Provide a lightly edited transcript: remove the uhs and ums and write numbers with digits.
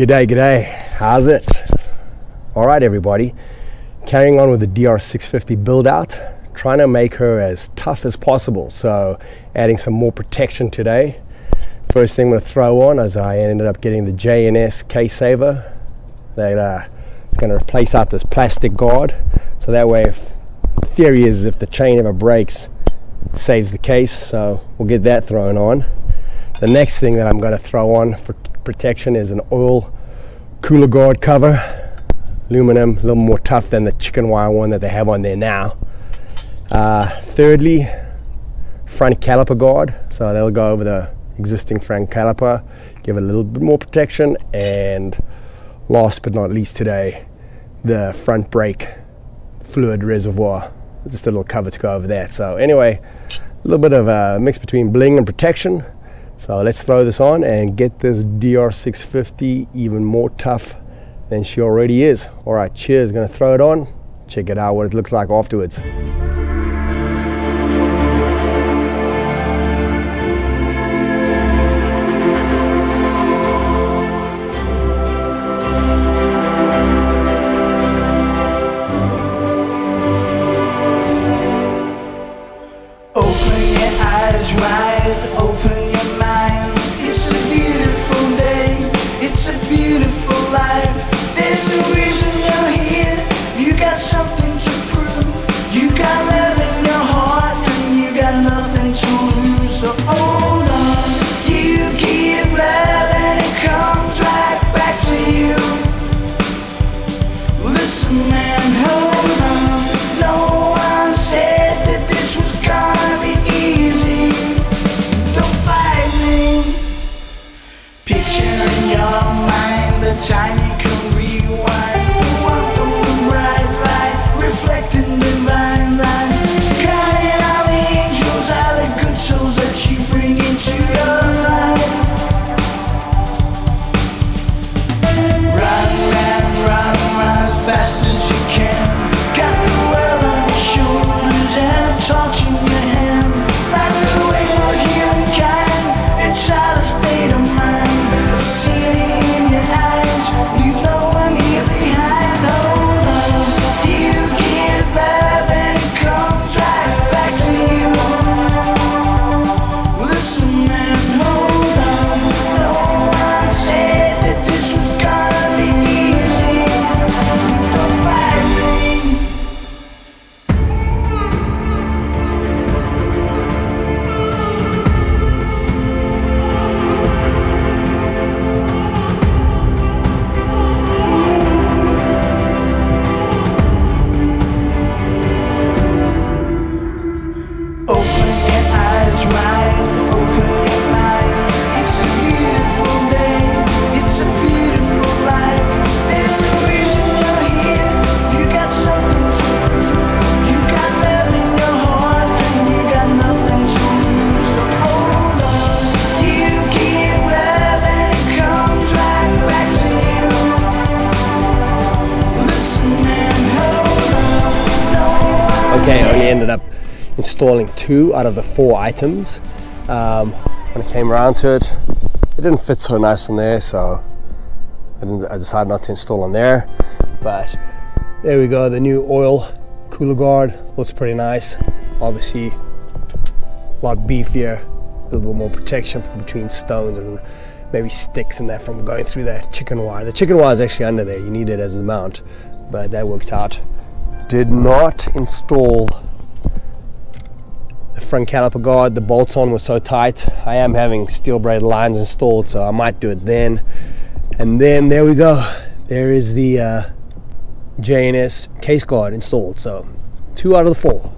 G'day, how's it? Alright everybody, carrying on with the DR650 build out, trying to make her as tough as possible, so adding some more protection today. First thing I'm going to throw on is I ended up getting the JNS Case saver. That is going to replace out this plastic guard, so that way, if theory is if the chain ever breaks, it saves the case, so we'll get that thrown on. The next thing that I'm going to throw on for protection is an oil cooler guard cover, aluminum, a little more tough than the chicken wire one that they have on there now. Thirdly, front caliper guard, so they'll go over the existing front caliper, give it a little bit more protection. And last but not least today, the front brake fluid reservoir, just a little cover to go over that. So anyway, a little bit of a mix between bling and protection. So let's throw this on and get this DR650 even more tough than she already is. All right, cheers, gonna throw it on. Check it out what it looks like afterwards. Open your eyes wide, open your mind. It's a beautiful day, it's a beautiful life. There's a reason you're here, you got something to prove. You got love in your heart and you got nothing to lose. So hold on, you give love and it comes right back to you. Listen man, hold on, no one said that this was gonna be easy. Don't fight me. Picture in your mind the time you can rewind, the one from the bright light, reflecting divine light. Counting all the angels, all the good souls that you bring into your life. Run as fast as you can. Got the world on your shoulders and a torch in your hand. Like the way for humankind, it's all a state of mind. See it in your eyes, leave no one here behind. Hold on, you give love and it comes right back to you. Listen man, hold on, no one said that this was gonna be easy. Don't fight me. Open your eyes wide, open your mind. It's a beautiful day, it's a beautiful life. There's a reason you're here, you got something to prove. You got love in your heart and you got nothing to lose. So hold on, you give love and it comes right back to you. Listen man, hold on, no one Okay, I only ended up installing 2 out of the 4 items. When it came around to it, it didn't fit so nice on there, so I decided not to install on there. But there we go, the new oil cooler guard looks pretty nice. Obviously a lot beefier, a little bit more protection from between stones and maybe sticks and that from going through that chicken wire. The chicken wire is actually under there, you need it as the mount, but that works out. Did not install the front caliper guard, the bolts on were so tight. I am having steel braid lines installed, so I might do it then. And then there we go, there is the JNS case guard installed. So 2 out of the 4.